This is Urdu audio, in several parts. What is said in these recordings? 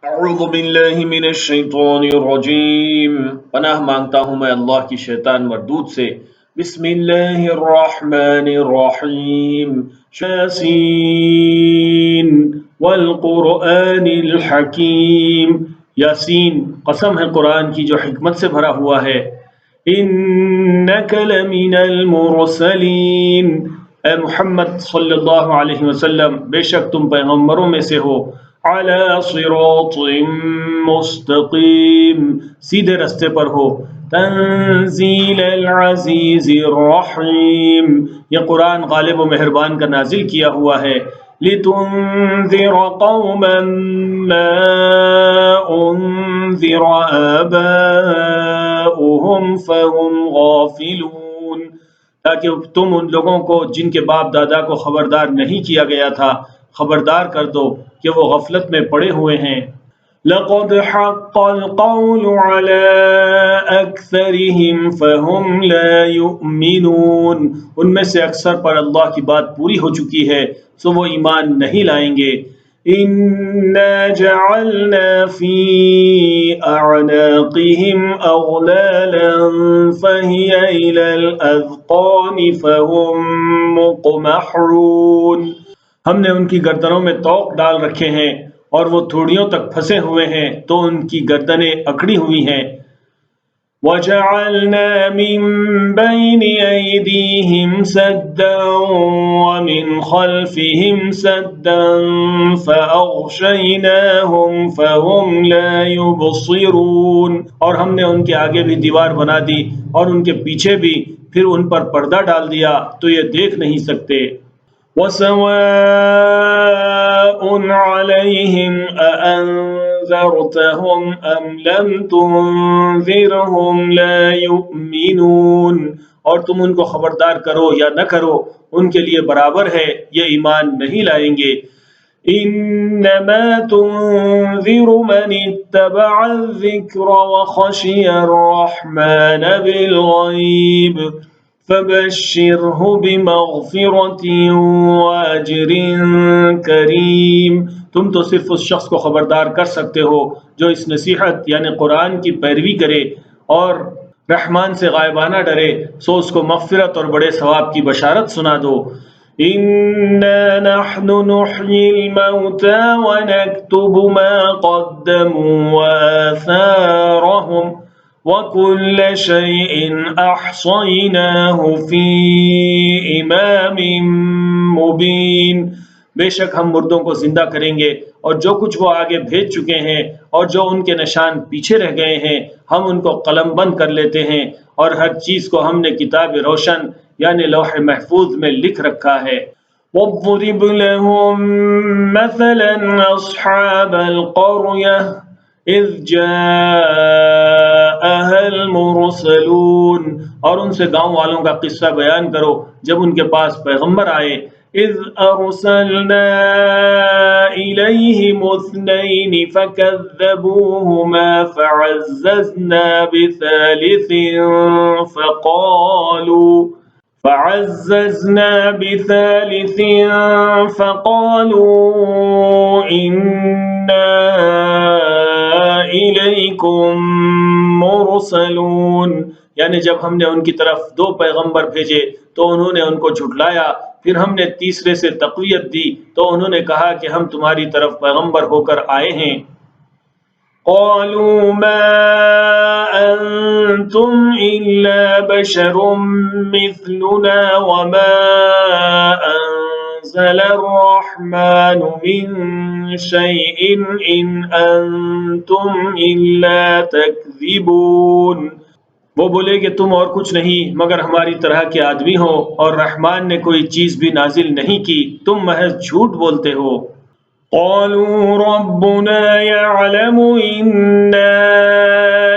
اعوذ باللہ من الشیطان الرجیم، پناہ مانگتا ہوں میں اللہ کی شیطان مردود سے۔ بسم اللہ الرحمن الرحیم، یاسین والقرآن الحکیم۔ یاسین، قسم ہے قرآن کی جو حکمت سے بھرا ہوا ہے۔ انک لمن المرسلین، اے محمد صلی اللہ علیہ وسلم، بے شک تم پیغمبروں میں سے ہو۔ علی صراط مستقیم، سیدھے رستے پر ہو۔ تنزیل العزیز الرحیم، یہ قرآن غالب و مہربان کا نازل کیا ہوا ہے۔ لتنذر قوما ما انذر آباؤهم فهم غافلون، تاکہ تم ان لوگوں کو جن کے باپ دادا کو خبردار نہیں کیا گیا تھا خبردار کر دو کہ وہ غفلت میں پڑے ہوئے ہیں۔ لقد حق القول على اکثرهم فهم لا يؤمنون، ان میں سے اکثر پر اللہ کی بات پوری ہو چکی ہے سو وہ ایمان نہیں لائیں گے۔ انا جعلنا في اعناقهم اغلالا فهي الى الاذقان فهم مقمحون، ہم نے ان کی گردنوں میں طوق ڈال رکھے ہیں اور وہ تھوڑیوں تک پھنسے ہوئے ہیں تو ان کی گردنیں اکڑی ہوئی ہیں۔ وَجَعَلْنَا مِن بَيْنِ أَيْدِيهِمْ سَدًّا وَمِنْ خَلْفِهِمْ سَدًّا فَأَغْشَيْنَاهُمْ فَهُمْ لَا يُبْصِرُونَ، اور ہم نے ان کے آگے بھی دیوار بنا دی اور ان کے پیچھے بھی، پھر ان پر پردہ ڈال دیا تو یہ دیکھ نہیں سکتے۔ وَسَوَاءٌ عَلَيْهِمْ أَأَنذَرْتَهُمْ أَمْ لَمْ تُنذِرْهُمْ لَا يُؤْمِنُونَ، اور تم ان کو خبردار کرو یا نہ کرو ان کے لیے برابر ہے، یہ ایمان نہیں لائیں گے۔ انما تنذر من اتبع الذکر وخشی الرحمن بالغیب فبشرہ بمغفرۃ واجر کریم، تم تو صرف اس شخص کو خبردار کر سکتے ہو جو اس نصیحت یعنی قرآن کی پیروی کرے اور رحمان سے غائبانہ ڈرے، سو اس کو مغفرت اور بڑے ثواب کی بشارت سنا دو۔ اِنَّا نَحْنُ نُحْيِي الْمَوْتَى وَنَكْتُبُ مَا قَدَّمُوا وَآثَارَهُمْ وَكُلَّ شَيْءٍ أَحْصَيْنَاهُ فِي إِمَامٍ مُبِينٍ، بے شک ہم مردوں کو زندہ کریں گے اور جو کچھ وہ آگے بھیج چکے ہیں اور جو ان کے نشان پیچھے رہ گئے ہیں ہم ان کو قلم بند کر لیتے ہیں، اور ہر چیز کو ہم نے کتاب روشن یعنی لوح محفوظ میں لکھ رکھا ہے۔ وَاضْرِبْ لَهُم مَّثَلًا أَصْحَابَ الْقَرْيَةِ اِذْ جَاءَهَا الْمُرْسَلُونَ، اور ان سے گاؤں والوں کا قصہ بیان کرو جب ان کے پاس پیغمبر آئے۔ اِذْ أَرْسَلْنَا إِلَيْهِمُ اثْنَيْنِ فَكَذَّبُوهُمَا فَعَزَّزْنَا بِثَالِثٍ فَقَالُوا إِنَّا إِلَيْكُمْ مُرْسَلُونَ، یعنی جب ہم نے ان کی طرف دو پیغمبر بھیجے تو انہوں نے ان کو جھٹلایا، پھر ہم نے تیسرے سے تقویت دی تو انہوں نے کہا کہ ہم تمہاری طرف پیغمبر ہو کر آئے ہیں۔ قالوا ما انتم الا بشر مثلنا وما انزل الرحمن من شيء ان انتم الا تكذبون، وہ بولے کہ تم اور کچھ نہیں مگر ہماری طرح کے آدمی ہو اور رحمان نے کوئی چیز بھی نازل نہیں کی، تم محض جھوٹ بولتے ہو۔ قالوا ربنا يعلم إنا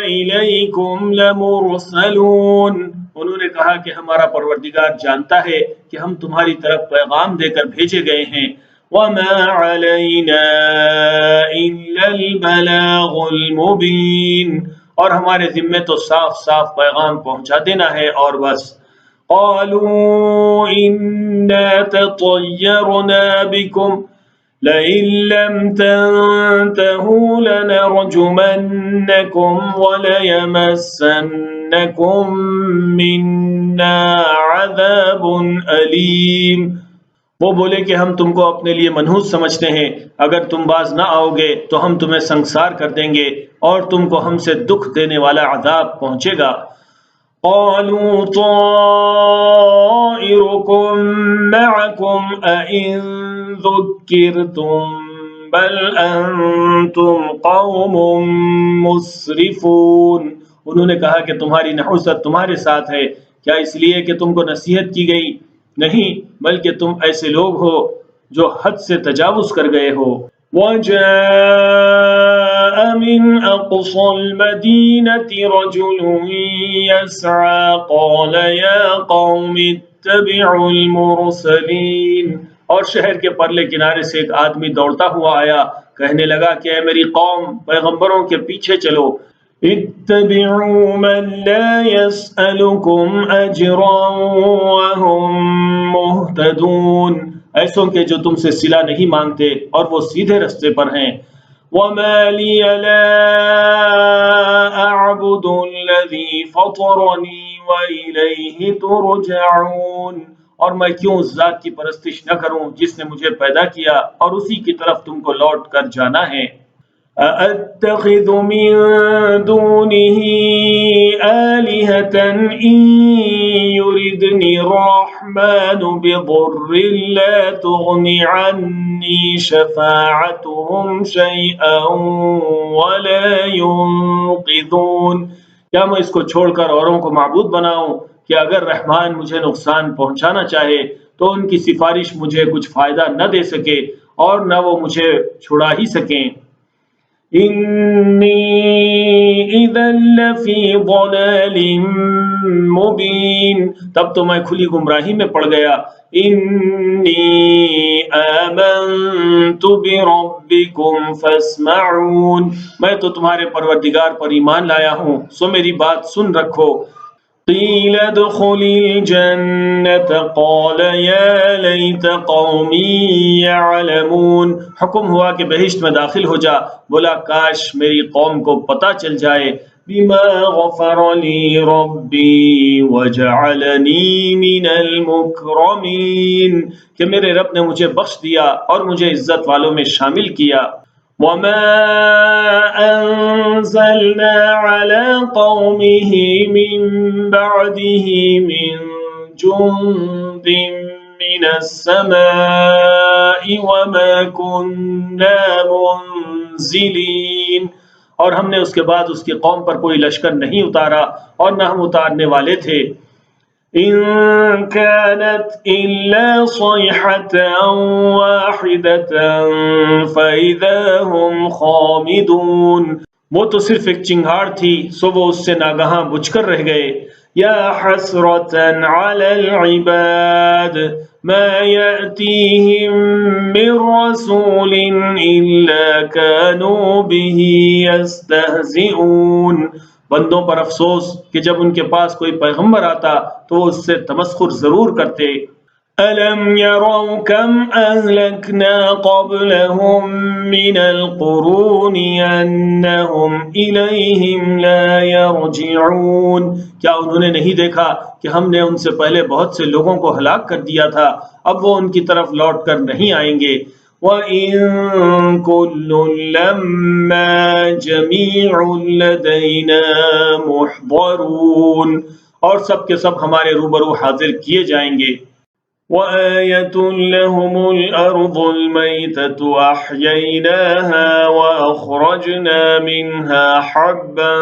إليكم لمرسلون، انہوں نے کہا کہ ہمارا پروردگار جانتا ہے کہ ہم تمہاری طرف پیغام دے کر بھیجے گئے ہیں۔ وما علينا إلا البلاغ المبين، اور ہمارے ذمے تو صاف صاف پیغام پہنچا دینا ہے اور بس۔ قالوا إنا تطيرنا بكم لئن لم تنتهوا لنرجمنكم وليمسنكم منا عذاب أليم۔ وہ بولے کہ ہم تم کو اپنے لیے منحوس سمجھتے ہیں، اگر تم باز نہ آؤ گے تو ہم تمہیں سنگسار کر دیں گے اور تم کو ہم سے دکھ دینے والا عذاب پہنچے گا۔ قالوا طائركم معكم أئن ذكرتم بل أنتم قوم مسرفون۔ انہوں نے کہا کہ تمہاری نحوست تمہارے ساتھ ہے، کیا اس لیے کہ تم کو نصیحت کی گئی؟ نہیں، بلکہ تم ایسے لوگ ہو جو حد سے تجاوز کر گئے ہو۔ وَجَاءَ مِنْ أَقْصَى الْمَدِينَةِ رَجُلٌ يَسْعَى قَالَ يَا قَوْمِ اتَّبِعُوا الْمُرْسَلِينَ۔ اور شہر کے پرلے کنارے سے ایک آدمی دوڑتا ہوا آیا، کہنے لگا کہ اے میری قوم، پیغمبروں کے پیچھے چلو۔ اتبعوا من لا يسألكم أجرا وهم مهتدون، ایسوں کے جو تم سے صلہ نہیں مانگتے اور وہ سیدھے رستے پر ہیں۔ وما لي لا أعبد الذي فطرني وإليه ترجعون، اور میں کیوں اس ذات کی پرستش نہ کروں جس نے مجھے پیدا کیا اور اسی کی طرف تم کو لوٹ کر جانا ہے۔ أَأَتَّخِذُ مِن دُونِهِ آلِهَةً إِن يُرِدْنِ الرَّحْمَنُ بِضُرٍّ لَّا تُغْنِ عَنِّي شَفَاعَتُهُمْ شَيْئًا وَلَا يُنقِذُونَ۔ کیا میں اس کو چھوڑ کر اوروں کو معبود بناؤں کہ اگر رحمان مجھے نقصان پہنچانا چاہے تو ان کی سفارش مجھے کچھ فائدہ نہ دے سکے اور نہ وہ مجھے چھڑا ہی سکیں۔ انی اذا لفی ضلال مبین، تب تو میں کھلی گمراہی میں پڑ گیا۔ انی آمنت بربکم فاسمعون، میں تو تمہارے پروردگار پر ایمان لایا ہوں، سو میری بات سن رکھو۔ قیل ادخل الجنة قال یا لیت قومی یعلمون، حکم ہوا کہ بہشت میں داخل ہو جا، بولا کاش میری قوم کو پتہ چل جائے۔ بما غفر لی ربی وجعلنی من المکرمین، کہ میرے رب نے مجھے بخش دیا اور مجھے عزت والوں میں شامل کیا۔ وما أنزلنا على قومه من بعده من جند من السماء وما كنا منزلين، اور ہم نے اس کے بعد اس کی قوم پر کوئی لشکر نہیں اتارا اور نہ ہم اتارنے والے تھے۔ إن كانت إلا صيحة واحدة فإذا هم خامدون، وہ تو صرف ایک چنگھاڑ تھی سو وہ اس سے ناگہاں بجھ کر رہ گئے۔ یا حسرة على العباد ما يأتيهم من رسول إلا كانوا به يستهزئون، بندوں پر افسوس کہ جب ان کے پاس کوئی پیغمبر آتا تو وہ اس سے تمسخر ضرور کرتے۔ أَلَمْ يَرَوْا كَمْ أَهْلَكْنَا قَبْلَهُمْ مِنَ الْقُرُونِ أَنَّهُمْ إِلَيْهِمْ لَا يَرْجِعُونَ، کیا انہوں نے نہیں دیکھا کہ ہم نے ان سے پہلے بہت سے لوگوں کو ہلاک کر دیا تھا، اب وہ ان کی طرف لوٹ کر نہیں آئیں گے۔ وَإِن كُلٌّ لَّمَّا جَمِيعٌ لَّدَيْنَا مُحْضَرُونَ، اور سب کے سب ہمارے روبرو حاضر کیے جائیں گے۔ وَآيَةٌ لَّهُمُ الْأَرْضُ الْمَيْتَةُ أَحْيَيْنَاهَا وَأَخْرَجْنَا مِنْهَا حَبًّا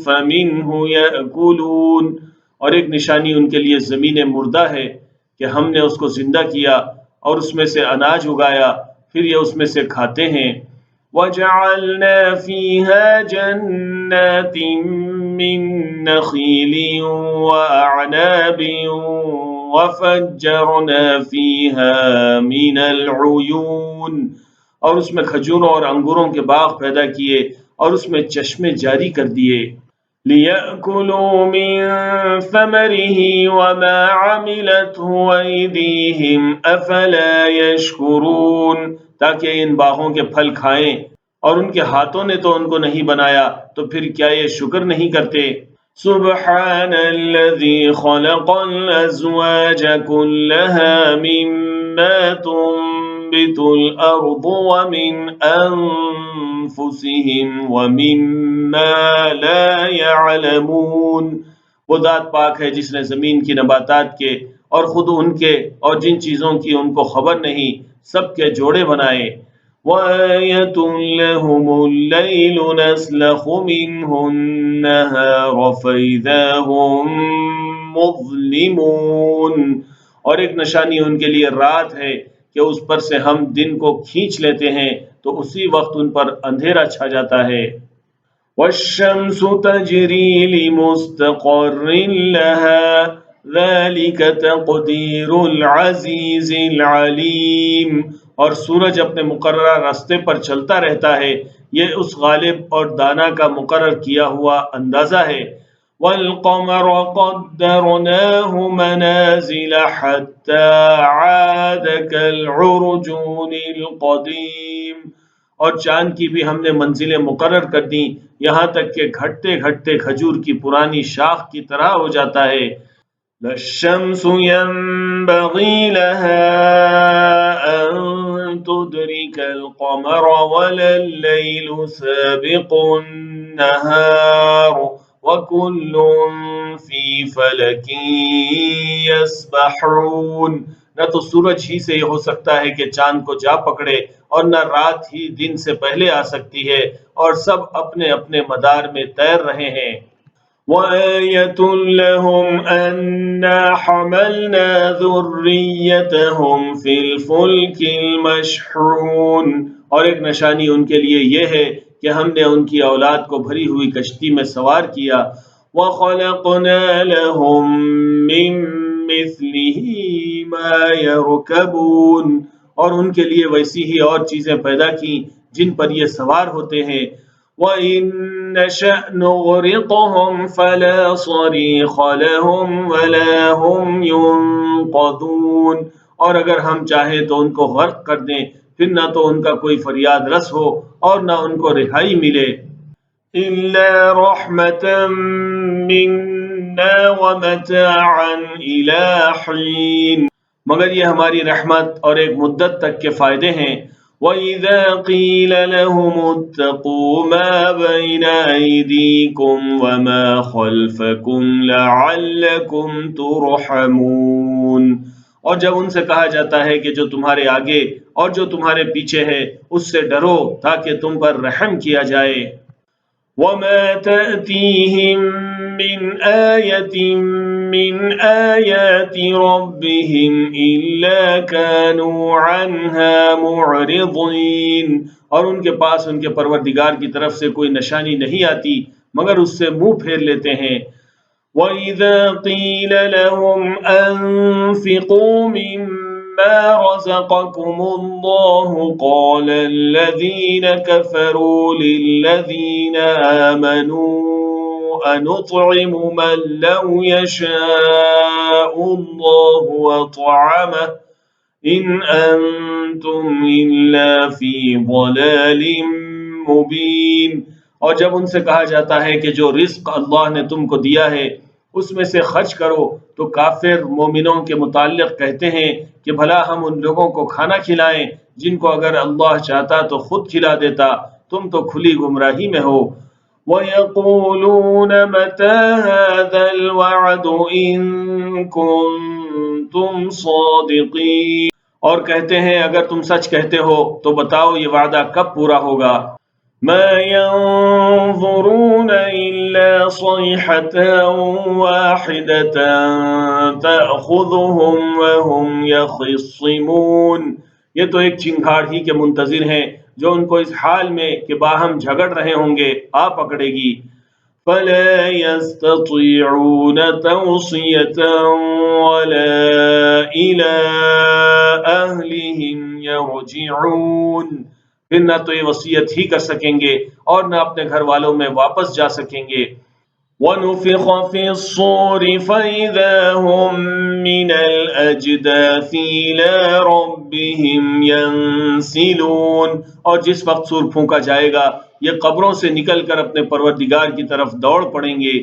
فَمِنْهُ يَأْكُلُونَ، اور ایک نشانی ان کے لیے زمین مردہ ہے کہ ہم نے اس کو زندہ کیا اور اس میں سے اناج اگایا، پھر یہ اس میں سے کھاتے ہیں۔ وَجَعَلْنَا فِيهَا جَنَّاتٍ مِّن نَّخِيلٍ وَأَعْنَابٍ وَفَجَّرْنَا فِيهَا مِنَ الْعُيُونِ، اور اس میں کھجوروں اور انگوروں کے باغ پیدا کیے اور اس میں چشمے جاری کر دیے۔ لِيَأْكُلُوا مِن ثَمَرِهِ وَمَا عَمِلَتْهُ أَيْدِيهِمْ أَفَلَا يَشْكُرُونَ، تاکہ ان باغوں کے پھل کھائیں، اور ان کے ہاتھوں نے تو ان کو نہیں بنایا، تو پھر کیا یہ شکر نہیں کرتے؟ سبحان الذي خلق الأزواج كلها مما تنبت الأرض ومن أنفسهم ومما لا يعلمون، وہ ذات پاک ہے جس نے زمین کی نباتات کے اور خود ان کے اور جن چیزوں کی ان کو خبر نہیں سب کے جوڑے بنائے۔ وَآيَةٌ لَهُمُ اللَّيْلُ نَسْلَخُ مِنْهُ النَّهَارَ فَإِذَا هُمْ مُظْلِمُونَ، اور ایک نشانی ان کے لیے رات ہے کہ اس پر سے ہم دن کو کھینچ لیتے ہیں تو اسی وقت ان پر اندھیرا چھا جاتا ہے۔ وَالشَّمْسُ تَجْرِي لِمُسْتَقَرٍّ لَهَا ذَلِكَ تَقْدِيرُ الْعَزِيزِ الْعَلِيمِ، اور سورج اپنے مقررہ راستے پر چلتا رہتا ہے، یہ اس غالب اور دانا کا مقرر کیا ہوا اندازہ ہے۔ وَالْقَمَرَ قَدَّرْنَاهُ مَنَازِلَ حَتَّى عَادَ كَالْعُرْجُونِ الْقَدِيمِ، اور چاند کی بھی ہم نے منزلیں مقرر کر دیں یہاں تک کہ گھٹتے گھٹتے کھجور کی پرانی شاخ کی طرح ہو جاتا ہے۔ لا الشمس ينبغي لها أن تدرك القمر ولا الليل سابق النهار وكل في فلك يسبحون، نہ تو سورج ہی سے یہ ہو سکتا ہے کہ چاند کو جا پکڑے، اور نہ رات ہی دن سے پہلے آ سکتی ہے، اور سب اپنے اپنے مدار میں تیر رہے ہیں۔ وَآيَةٌ لَهُمْ أَنَّا حَمَلْنَا ذُرِّيَّتَهُمْ فِي الْفُلْكِ الْمَشْحُونِ، اور ایک نشانی ان کے لیے یہ ہے کہ ہم نے ان کی اولاد کو بھری ہوئی کشتی میں سوار کیا۔ وَخَلَقْنَا لَهُم مِّن مِّثْلِهِ مَا يَرْكَبُونَ، اور ان کے لیے ویسی ہی اور چیزیں پیدا کی جن پر یہ سوار ہوتے ہیں۔ وَإِن نَّشَأْ نُغْرِقْهُمْ فَلَا صَرِيخَ لَهُمْ وَلَا هُمْ يُنقَذُونَ، اور اگر ہم چاہیں تو ان کو غرق کر دیں، پھر نہ تو ان کا کوئی فریاد رس ہو اور نہ ان کو رہائی ملے۔ إِلَّا رَحْمَةً مِّنَّا وَمَتَاعًا إِلَىٰ حِينٍ، مگر یہ ہماری رحمت اور ایک مدت تک کے فائدے ہیں۔ وَإِذَا قِيلَ لَهُمُ اتَّقُوا مَا بَيْنَ أَيْدِيكُمْ وَمَا خَلْفَكُمْ لَعَلَّكُمْ تُرْحَمُونَ، اور جب ان سے کہا جاتا ہے کہ جو تمہارے آگے اور جو تمہارے پیچھے ہے اس سے ڈرو تاکہ تم پر رحم کیا جائے۔ وَمَا تَأْتِيهِم مِّنْ آيَةٍ مِّنْ آيَاتِ رَبِّهِمْ إِلَّا كَانُوا عَنْهَا مُعْرِضِينَ، اور ان کے پاس ان کے پروردگار کی طرف سے کوئی نشانی نہیں آتی مگر اس سے منہ پھیر لیتے ہیں۔ وَإِذَا قِيلَ لَهُمْ أَنفِقُوا مِمَّا رَزَقَكُمُ اللَّهُ قَالَ الَّذِينَ كَفَرُوا لِلَّذِينَ آمَنُوا أَنُطْعِمُ مَن لَّوْ يَشَاءُ اللَّهُ أَطْعَمَهُ إِنْ أَنتُمْ إِلَّا فِي ضَلَالٍ مُّبِينٍ، اور جب ان سے کہا جاتا ہے کہ جو رزق اللہ نے تم کو دیا ہے اس میں سے خرچ کرو، تو کافر مومنوں کے متعلق کہتے ہیں کہ بھلا ہم ان لوگوں کو کھانا کھلائیں جن کو اگر اللہ چاہتا تو خود کھلا دیتا، تم تو کھلی گمراہی میں ہو۔ وَيَقُولُونَ مَتَىٰ هَٰذَا الْوَعْدُ إِن كُنتُمْ صَادِقِينَ، اور کہتے ہیں اگر تم سچ کہتے ہو تو بتاؤ یہ وعدہ کب پورا ہوگا۔ مَا يَنظُرُونَ إِلَّا صَيْحَةً وَاحِدَةً تَأْخُذُهُمْ وَهُمْ يَخِصِّمُونَ، یہ تو ایک چنگھاڑ ہی کے منتظر ہیں جو ان کو اس حال میں کہ باہم جھگڑ رہے ہوں گے آ پکڑے گی۔ فَلَا يَسْتَطِيعُونَ تَوْصِيَةً وَلَا إِلَىٰ أَهْلِهِمْ يَرْجِعُونَ، پھر نہ تو یہ وصیت ہی کر سکیں گے اور نہ اپنے گھر والوں میں واپس جا سکیں گے۔ ونفخ في الصور فإذا هم من الأجداث إلى ربهم ينسلون، اور جس وقت سور پھونکا جائے گا یہ قبروں سے نکل کر اپنے پروردگار کی طرف دوڑ پڑیں گے۔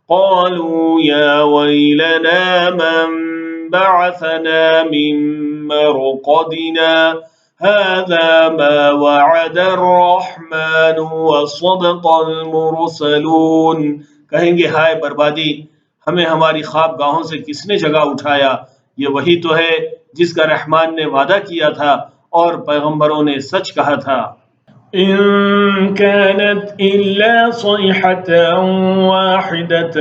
قالوا يا ويلنا من بعثنا من مرقدنا هذا ما وعد الرحمن وصدق المرسلون، کہیں گے ہائے بربادی، ہمیں ہماری خواب گاہوں سے کس نے جگہ اٹھایا، یہ وہی تو ہے جس کا رحمان نے وعدہ کیا تھا اور پیغمبروں نے سچ کہا تھا۔ إن كانت إلا صيحة واحدة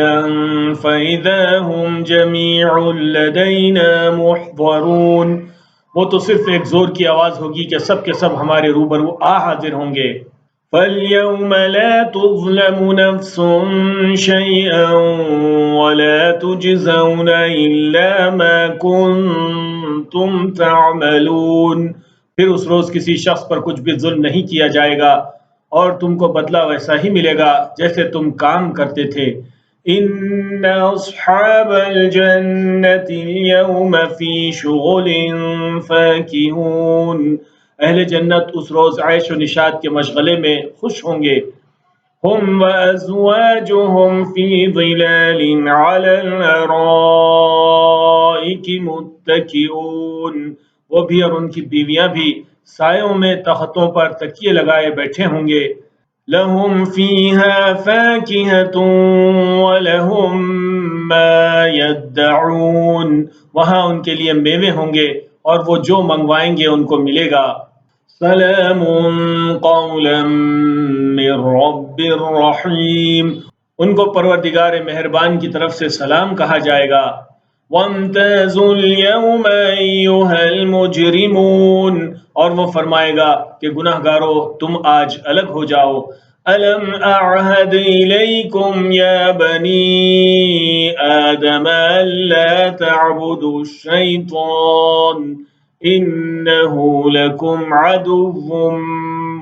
فإذا هم جميع لدينا محضرون، وہ تو صرف ایک زور کی آواز ہوگی کہ سب کے سب ہمارے روبرو حاضر ہوں گے۔ فَالْيَوْمَ لَا تُظْلَمُ نَفْسٌ شَيْئًا وَلَا تُجْزَوْنَ إِلَّا مَا كُنتُمْ تَعْمَلُونَ، پھر اس روز کسی شخص پر کچھ بھی ظلم نہیں کیا جائے گا اور تم کو بدلہ ویسا ہی ملے گا جیسے تم کام کرتے تھے۔ ان اصحاب الجنة اليوم فی شغل فاکہون، اہل جنت اس روز عیش و نشاط کے مشغلے میں خوش ہوں گے۔ ہم وازواجہم فی ظلال علی الارائک متکئون، وہ بھی اور ان کی بیویاں بھی سایوں میں تختوں پر تکیے لگائے بیٹھے ہوں گے۔ لہم فیہا فاکہۃ ولہم ما یدعون، وہاں ان کے لیے میوے ہوں گے اور وہ جو منگوائیں گے ان کو ملے گا۔ سلام قولا من رب الرحیم، ان کو پروردگار مہربان کی طرف سے سلام کہا جائے گا۔ وَامْتَازُوا الْيَوْمَ أَيُّهَا الْمُجْرِمُونَ، اور وہ فرمائے گا کہ گناہ گارو تم آج الگ ہو جاؤ۔ أَلَمْ أَعْهَدْ إِلَيْكُمْ يَا بَنِي آدَمَ أَلَّا تَعْبُدُوا الشَّيْطَانَ إِنَّهُ لَكُمْ عَدُوٌّ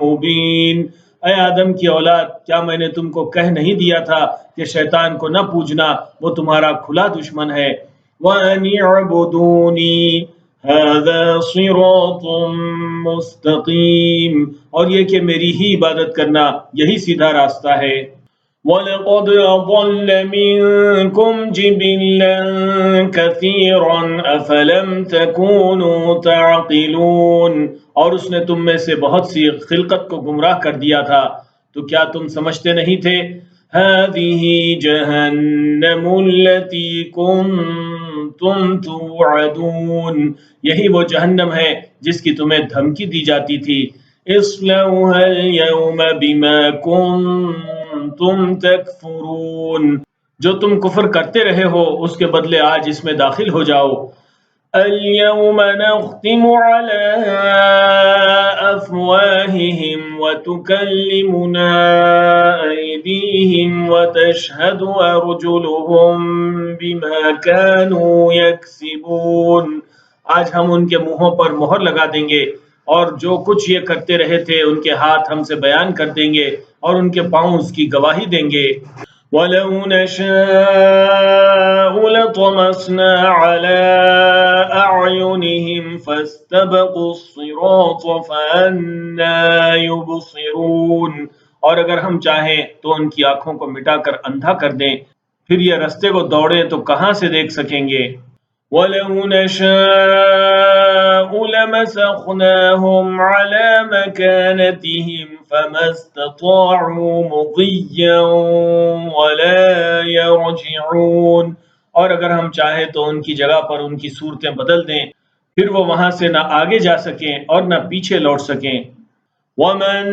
مُبِينٌ، اے آدم کی اولاد، کیا میں نے تم کو کہہ نہیں دیا تھا کہ شیطان کو نہ پوجنا، وہ تمہارا کھلا دشمن ہے۔ وَأَنِ اعْبُدُونِي هَذَا صِرَاطٌ مُسْتَقِيمٌ، اور یہ کہ میری ہی عبادت کرنا یہی سیدھا راستہ ہے۔ وَلَقَدْ أَضَلَّ مِنْكُمْ جِبِلًّا كَثِيرًا أَفَلَمْ تَكُونُوا تَعْقِلُونَ، اور اس نے تم میں سے بہت سی خلقت کو گمراہ کر دیا تھا، تو کیا تم سمجھتے نہیں تھے؟ هَذِهِ جَهَنَّمُ الَّتِي كُنْتُمْ تُوعَدُونَ، یہی وہ جہنم ہے جس کی تمہیں دھمکی دی جاتی تھی۔ اصلوها اليوم بما كنتم تكفرون، جو تم کفر کرتے رہے ہو اس کے بدلے آج اس میں داخل ہو جاؤ۔ اليوم نختم على أفواههم وتكلمنا أيديهم وتشهد أرجلهم بما كانوا يكسبون، آج ہم ان کے منہوں پر مہر لگا دیں گے اور جو کچھ یہ کرتے رہے تھے ان کے ہاتھ ہم سے بیان کر دیں گے اور ان کے پاؤں اس کی گواہی دیں گے۔ وَلَوْ نَشَاءُ لَطَمَسْنَا عَلَىٰ أَعْيُنِهِمْ فَاسْتَبَقُوا الصِّرَاطَ فَأَنَّىٰ يُبْصِرُونَ، اور اگر ہم چاہیں تو ان کی آنکھوں کو مٹا کر اندھا کر دیں، پھر یہ رستے کو دوڑیں تو کہاں سے دیکھ سکیں گے۔ وَلَوْ نَشَاءُ لَمَسَخْنَاهُمْ عَلَىٰ مَكَانَتِهِمْ فَمَا اسْتَطَاعُوا مُضِيًّا وَلَا يَرْجِعُونَ، اور اگر ہم چاہیں تو ان کی جگہ پر ان کی صورتیں بدل دیں، پھر وہ وہاں سے نہ آگے جا سکیں اور نہ پیچھے لوٹ سکیں۔ وَمَن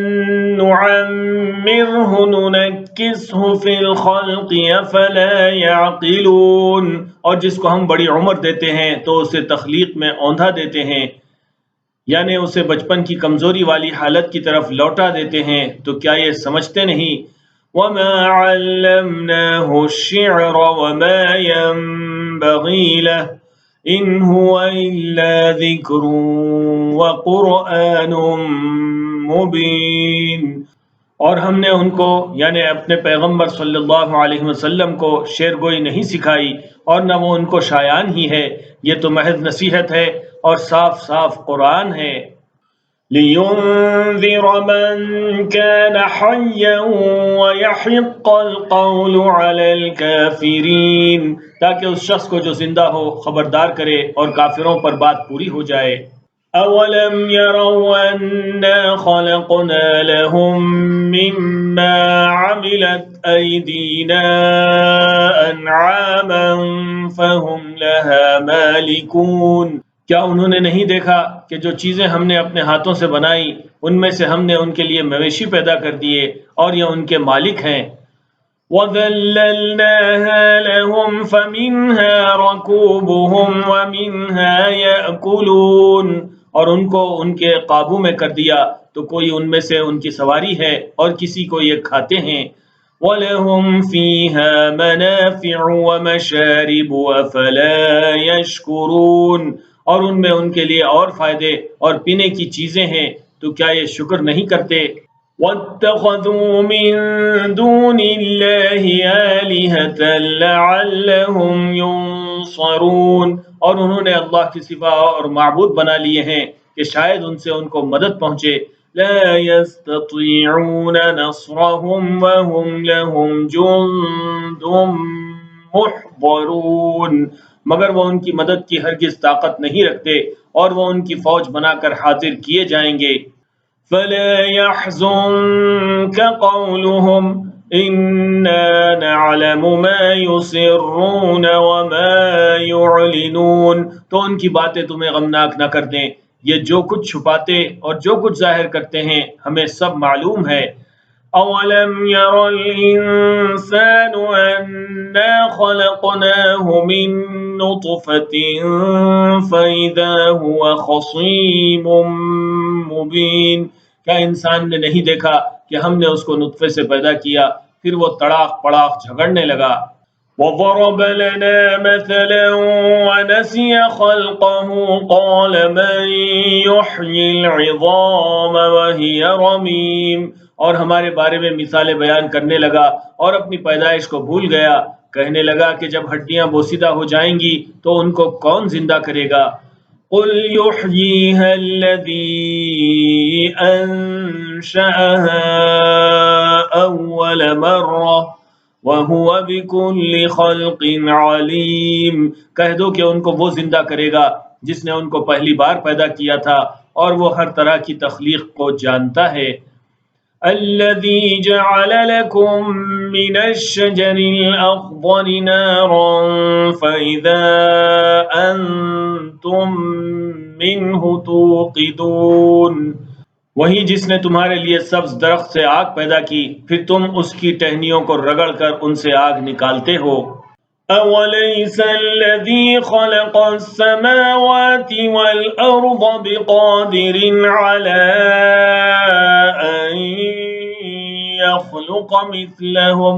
نُعَمِّرْهُ نُنَكِّسْهُ فِي الْخَلْقِ أَفَلَا يَعْقِلُونَ، اور جس کو ہم بڑی عمر دیتے ہیں تو اسے تخلیق میں اوندھا دیتے ہیں، یعنی اسے بچپن کی کمزوری والی حالت کی طرف لوٹا دیتے ہیں، تو کیا یہ سمجھتے نہیں؟ وَمَا عَلَّمْنَاهُ الشِّعْرَ وَمَا يَنبَغِي لَهُ إِنْ هُوَ إِلَّا ذِكْرٌ وَقُرْآنٌ مُبِينٌ، اور ہم نے ان کو یعنی اپنے پیغمبر صلی اللہ علیہ وسلم کو شعر گوئی نہیں سکھائی، اور نہ وہ ان کو شایان ہی ہے، یہ تو محض نصیحت ہے اور صاف صاف قرآن ہے۔ لِيُنذِرَ مَن كَانَ حَيًّا وَيَحِقَّ الْقَوْلُ عَلَى الْكَافِرِينَ، تاکہ اس شخص کو جو زندہ ہو خبردار کرے اور کافروں پر بات پوری ہو جائے۔ أَوَلَمْ يَرَوْا أَنَّا خَلَقْنَا لَهُم مِّمَّا عَمِلَتْ أَيْدِينَا أَنْعَامًا فَهُمْ لَهَا مَالِكُونَ، کیا انہوں نے نہیں دیکھا کہ جو چیزیں ہم نے اپنے ہاتھوں سے بنائی ان میں سے ہم نے ان کے لیے مویشی پیدا کر دیے اور یہ ان کے مالک ہیں۔ وَذَلَّلْنَاهَا لَهُمْ فَمِنْهَا رَكُوبُهُمْ وَمِنْهَا يَأْكُلُونَ، اور ان کو ان کے قابو میں کر دیا تو کوئی ان میں سے ان کی سواری ہے اور کسی کو یہ کھاتے ہیں۔ وَلَهُمْ فِيهَا مَنَافِعُ وَمَشَارِبُ أَفَلَا يَشْكُرُونَ، اور ان میں ان کے لیے اور فائدے اور پینے کی چیزیں ہیں تو کیا یہ شکر نہیں کرتے؟ وَاتَّخَذُوا مِن دُونِ اللَّهِ آلِهَةً لَعَلَّهُمْ يُنصَرُونَ، اور انہوں نے اللہ کے سوا اور معبود بنا لیے ہیں کہ شاید ان سے ان کو مدد پہنچے۔ لا يستطيعون نصرهم وهم لهم جند محضرون، مگر وہ ان کی مدد کی ہرگز طاقت نہیں رکھتے اور وہ ان کی فوج بنا کر حاضر کیے جائیں گے۔ فلا يحزنك قولهم إنا نعلم ما يسرون وما يعلنون، تو ان کی باتیں تمہیں غمناک نہ کر دیں، یہ جو کچھ چھپاتے اور جو کچھ ظاہر کرتے ہیں ہمیں سب معلوم ہے۔ اولم ير الانسان انا خلقناه من نطفة فاذا هو خصيم مبين، کیا انسان نے نہیں دیکھا کہ ہم نے اس کو نطفے سے پیدا کیا پھر وہ تڑاق پڑاق جھگڑنے لگا۔ وَضَرَبَ لَنَا مَثَلًا وَنَسِيَ خَلْقَهُ قَالَ مَن يُحْيِي الْعِظَامَ وَهِيَ رَمِيمٌ، اور ہمارے بارے میں مثالیں بیان کرنے لگا اور اپنی پیدائش کو بھول گیا، کہنے لگا کہ جب ہڈیاں بوسیدہ ہو جائیں گی تو ان کو کون زندہ کرے گا؟ قُلْ يُحْيِيهَا الَّذِي أَنشَأَهَا أَوَّلَ مَرَّةٍ وَهُوَ بِكُلِّ خَلْقٍ عَلِيمٌ، کہہ دو کہ ان کو وہ زندہ کرے گا جس نے ان کو پہلی بار پیدا کیا تھا اور وہ ہر طرح کی تخلیق کو جانتا ہے۔ الَّذِي جَعَلَ لَكُم مِّنَ الشَّجَرِ الْأَخْضَرِ نَارًا فَإِذَا أَنتُم مِّنْهُ تُوقِدُونَ، وہی جس نے تمہارے لیے سبز درخت سے آگ پیدا کی پھر تم اس کی ٹہنیوں کو رگڑ کر ان سے آگ نکالتے ہو۔ أَوَلَيْسَ الَّذِي خَلَقَ السَّمَاوَاتِ وَالْأَرْضَ بِقَادِرٍ عَلَىٰ أَن يَخْلُقَ مِثْلَهُم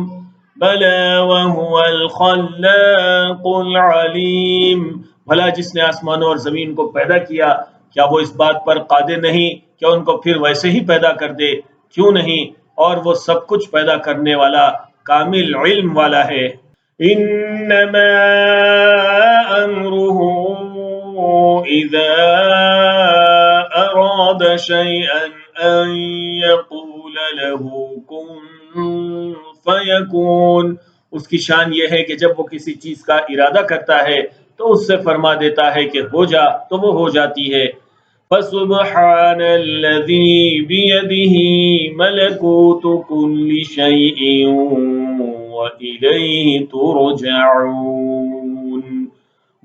بَلَىٰ وَهُوَ الْخَلَّاقُ الْعَلِيمُ، بھلا جس نے آسمانوں اور زمین کو پیدا کیا کیا وہ اس بات پر قادر نہیں کہ ان کو پھر ویسے ہی پیدا کر دے؟ کیوں نہیں، اور وہ سب کچھ پیدا کرنے والا کامل علم والا ہے۔ انما امره اذا اراد شيئا ان يقول له كن فيكون، اس کی شان یہ ہے کہ جب وہ کسی چیز کا ارادہ کرتا ہے تو اس سے فرما دیتا ہے کہ ہو جا تو وہ ہو جاتی ہے۔ فَسُبْحَانَ الَّذِي بِيَدِهِ مَلَكُوتُ كُلِّ شَيْءٍ وَإِلَيْهِ تُرْجَعُونَ،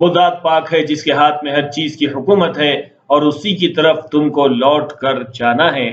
وہ ذات پاک ہے جس کے ہاتھ میں ہر چیز کی حکومت ہے اور اسی کی طرف تم کو لوٹ کر جانا ہے۔